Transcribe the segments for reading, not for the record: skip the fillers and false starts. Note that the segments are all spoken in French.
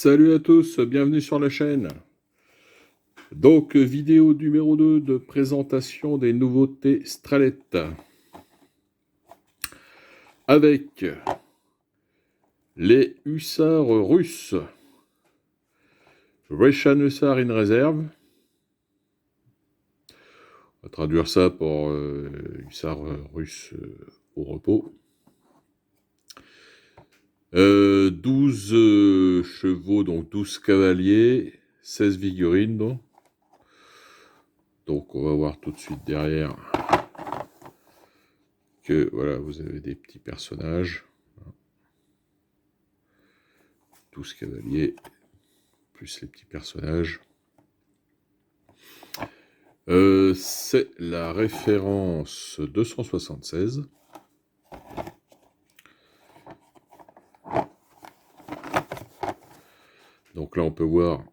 Salut à tous, bienvenue sur la chaîne. Donc, vidéo numéro 2 de présentation des nouveautés Strelett. Avec les hussards russes. Russian Hussar in Reserve. On va traduire ça pour hussards russes au repos. 12 chevaux, donc 12 cavaliers, 16 figurines. Donc on va voir tout de suite derrière que voilà, vous avez des petits personnages. 12 cavaliers, plus les petits personnages. C'est la référence 276. Donc là, on peut voir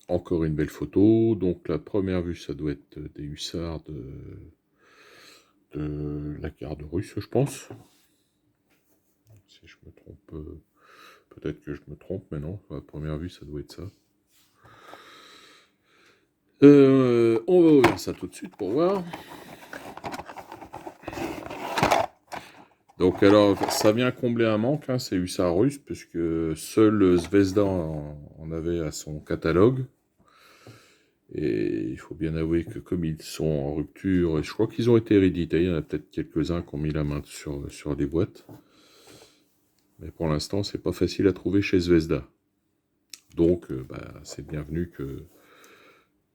encore une belle photo. Donc la première vue, ça doit être des hussards de la garde russe, je pense. Si je me trompe, peut-être que je me trompe, mais non, à la première vue, ça doit être ça. On va ouvrir ça tout de suite pour voir. Donc alors, ça vient combler un manque, hein, ces hussards russes, puisque seul Zvezda en avait à son catalogue. Et il faut bien avouer que comme ils sont en rupture, je crois qu'ils ont été réédités, il y en a peut-être quelques-uns qui ont mis la main sur des boîtes. Mais pour l'instant, c'est pas facile à trouver chez Zvezda. Donc, c'est bienvenu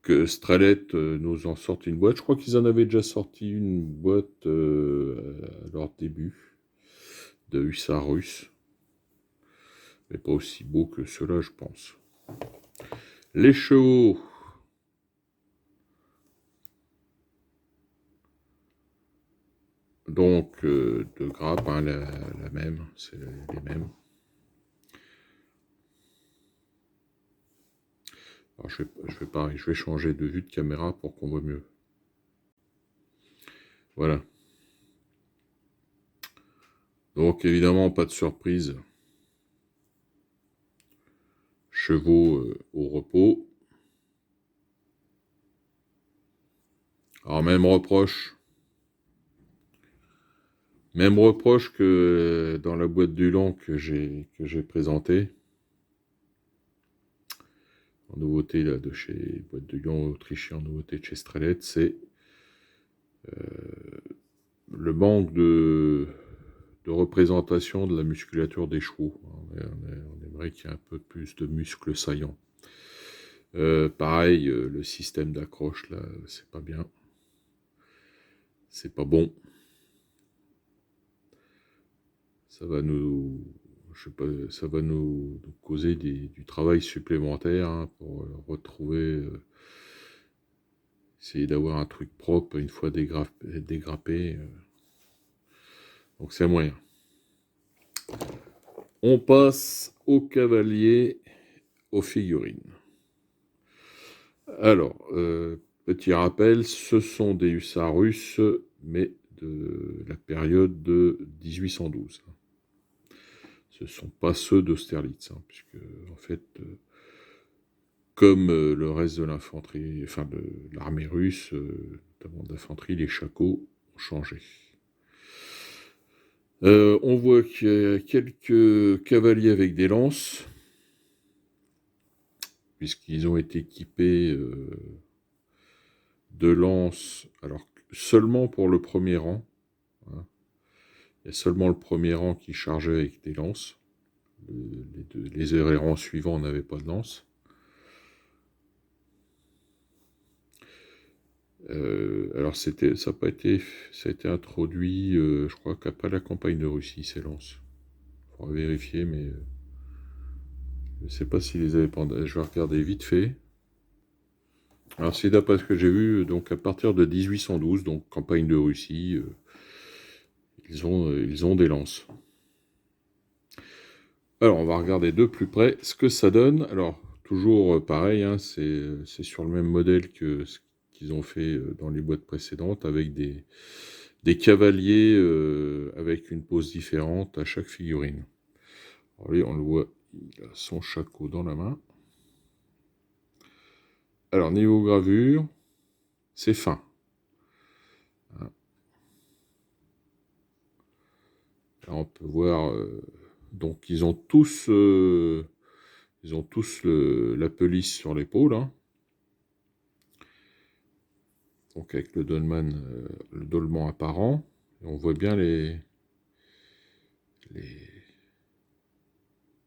que Strelett nous en sorte une boîte. Je crois qu'ils en avaient déjà sorti une boîte à leur début de hussards russes. Mais pas aussi beau que ceux-là, je pense. Les chevaux. Donc, de grappe, hein, la même, c'est les mêmes. Alors, je vais changer de vue de caméra pour qu'on voit mieux. Voilà. Donc, évidemment, pas de surprise. Chevaux au repos. Alors, même reproche que dans la boîte du Lan que j'ai présenté. En nouveauté là, de chez boîte du Lan autrichien, en nouveauté de chez Strelett, c'est le manque de représentation de la musculature des chevaux. On aimerait qu'il y ait un peu plus de muscles saillants. Pareil, le système d'accroche là, c'est pas bien. C'est pas bon. Ça va nous, je sais pas, ça va nous causer du travail supplémentaire, hein, pour retrouver, essayer d'avoir un truc propre une fois dégrappé. Donc c'est moyen. On passe aux cavaliers, aux figurines. Alors, petit rappel, ce sont des hussards russes, mais de la période de 1812. Ce ne sont pas ceux d'Austerlitz, hein, puisque, en fait, comme le reste de l'infanterie, enfin de l'armée russe, notamment d'infanterie, les shakos ont changé. On voit qu'il y a quelques cavaliers avec des lances, puisqu'ils ont été équipés de lances, alors seulement pour le premier rang. Hein. Il y a seulement le premier rang qui chargeait avec des lances. Les rangs suivants n'avaient pas de lance. Alors ça a été introduit, je crois qu'après la campagne de Russie, ces lances. Il faudra vérifier, mais je ne sais pas s'ils les avaient pas. Je vais regarder vite fait. Alors c'est d'après ce que j'ai vu, donc à partir de 1812, donc campagne de Russie, ils ont des lances. Alors on va regarder de plus près ce que ça donne. Alors toujours pareil, hein, c'est sur le même modèle que ce qu'ils ont fait dans les boîtes précédentes, avec des cavaliers avec une pose différente à chaque figurine. Alors, on le voit Il a son shako dans la main. Alors, niveau gravure, c'est fin. Là, on peut voir... donc, ils ont tous la pelisse sur l'épaule. Hein. Donc, avec le dolman apparent. Et on voit bien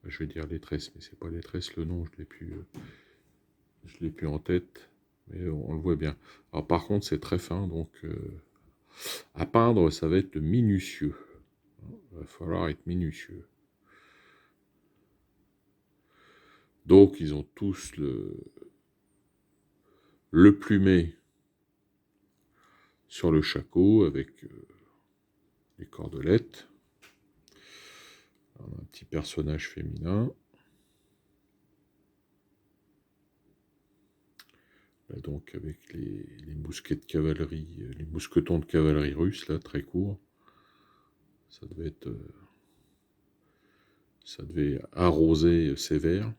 je vais dire les tresses, mais c'est pas les tresses le nom, je l'ai plus en tête, mais on le voit bien. Alors par contre c'est très fin, donc à peindre ça va être minutieux. Il va falloir être minutieux. Donc ils ont tous le plumet sur le shako avec les cordelettes. Un petit personnage féminin. Là, donc avec les mousquets de cavalerie, les mousquetons de cavalerie russe, là, très courts. Ça devait arroser sévère.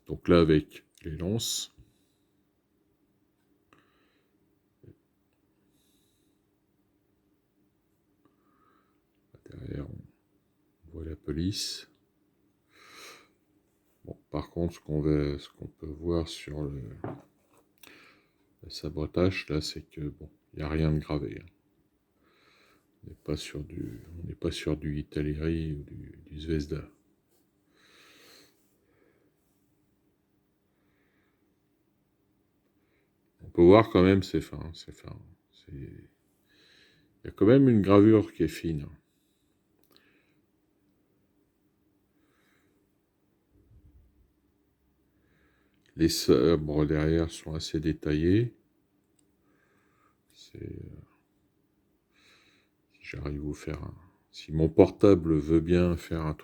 Donc là, avec les lances. Derrière, on voit la police. Bon, par contre, ce qu'on peut voir sur le sabotage, là, c'est que bon, il n'y a rien de gravé. Hein. On n'est pas sur du Italeri ou du Zvezda. On peut voir quand même, c'est fin. Il y a quand même une gravure qui est fine. Les sabres derrière sont assez détaillés. Si j'arrive à vous faire si mon portable veut bien faire un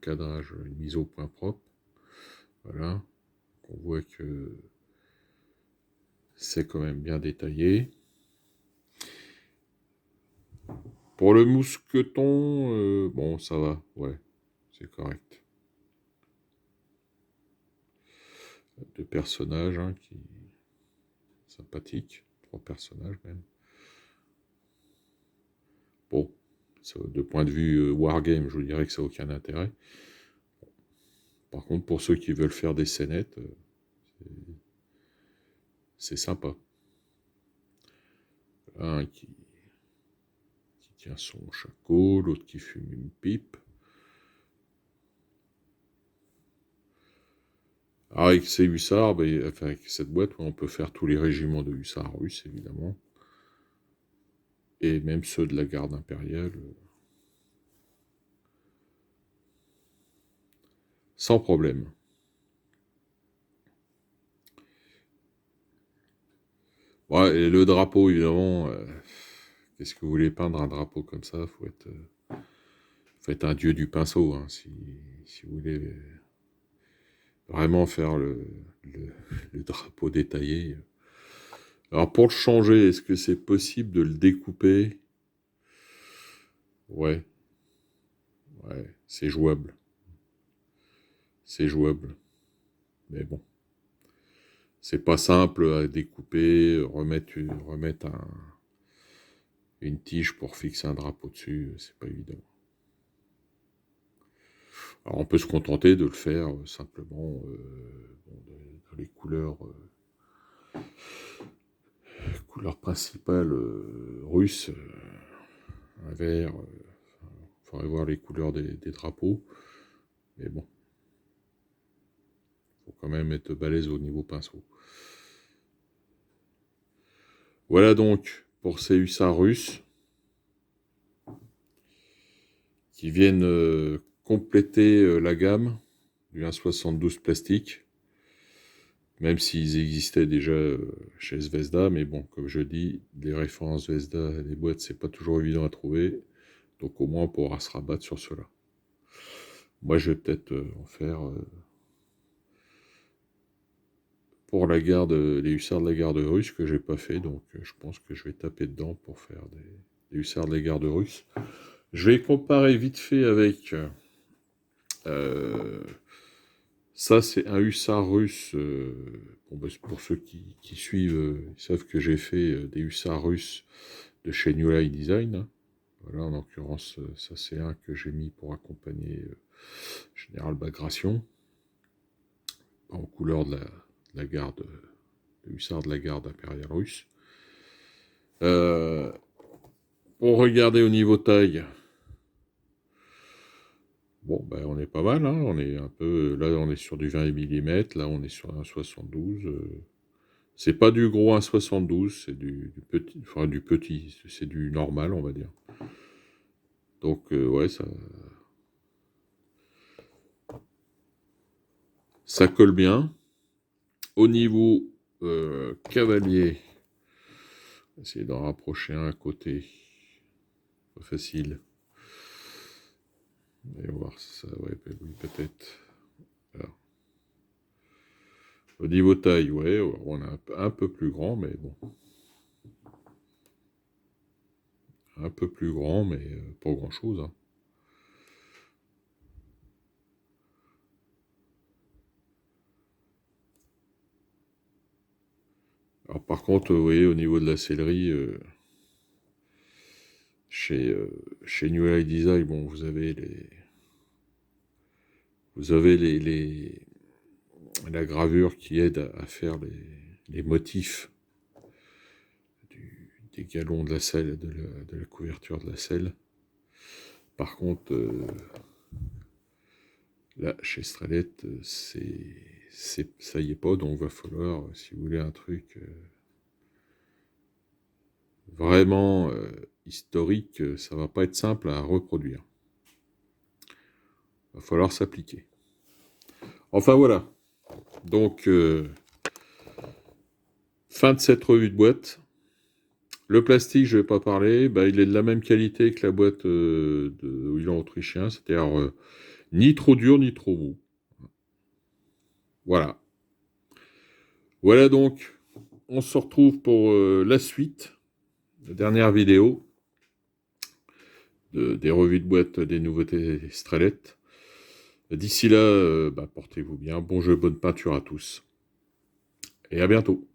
cadrage, une mise au point propre, voilà, on voit que c'est quand même bien détaillé. Pour le mousqueton, bon, ça va, ouais, c'est correct. Deux personnages, hein, sympathiques, 3 personnages même. Bon, de point de vue wargame, je vous dirais que ça n'a aucun intérêt. Par contre, pour ceux qui veulent faire des scénettes, c'est sympa. Un qui tient son shako, l'autre qui fume une pipe. Alors avec ces hussards, enfin avec cette boîte, on peut faire tous les régiments de hussards russes, évidemment. Et même ceux de la garde impériale. Sans problème. Ouais, et le drapeau, évidemment, qu'est-ce que vous voulez peindre un drapeau comme ça? Faut être un dieu du pinceau, hein, si vous voulez vraiment faire le drapeau détaillé. Alors pour le changer, est-ce que c'est possible de le découper? Ouais, c'est jouable. C'est jouable. Mais bon. C'est pas simple à découper, remettre une tige pour fixer un drapeau dessus, c'est pas évident. Alors on peut se contenter de le faire simplement dans les couleurs principales russes, un vert, il faudrait voir les couleurs des drapeaux, mais bon, faut quand même être balèze au niveau pinceau. Voilà donc pour ces hussards russes qui viennent compléter la gamme du 1,72 plastique, même s'ils existaient déjà chez Zvezda, mais bon, comme je dis, les références Zvezda et les boîtes, c'est pas toujours évident à trouver, donc au moins on pourra se rabattre sur cela. Moi, je vais peut-être en faire pour la garde, les hussards de la garde russe que j'ai pas fait, donc je pense que je vais taper dedans pour faire des hussards de la garde russe. Je vais comparer vite fait avec... ça, c'est un hussard russe. Bon, bah, pour ceux qui suivent, ils savent que j'ai fait des hussards russes de chez New Light Design, hein. Voilà, en l'occurrence, ça c'est un que j'ai mis pour accompagner Général Bagration, en couleur de la garde, de hussard de la garde impériale russe. Pour regarder au niveau taille, bon, ben, on est pas mal, hein. On est un peu, là on est sur du 20 mm, là on est sur un 72. C'est pas du gros 1,72, c'est du petit, enfin du petit, c'est du normal, on va dire. Donc, ouais, ça colle bien. Au niveau cavalier, on va essayer d'en rapprocher un à côté. Pas facile. Et on va voir si ça, ouais, oui, peut-être. Alors, au niveau taille, ouais, on est un peu plus grand, mais bon. Un peu plus grand, mais pas grand-chose, hein. Alors par contre, vous voyez, au niveau de la sellerie, chez New Light Design, bon, vous avez la gravure qui aide à faire les motifs des galons de la selle, de la couverture de la selle. Par contre, là, chez Strelet, ça y est pas, donc va falloir, si vous voulez un truc vraiment historique, ça va pas être simple à reproduire. Va falloir s'appliquer. Enfin voilà. Donc, fin de cette revue de boîte. Le plastique, je ne vais pas parler, bah, il est de la même qualité que la boîte de Wheeler autrichien, c'est-à-dire ni trop dur ni trop mou. Voilà. Voilà donc, on se retrouve pour la suite, la dernière vidéo des revues de boîte des nouveautés Strelet. D'ici là, bah, portez-vous bien, bon jeu, bonne peinture à tous, et à bientôt.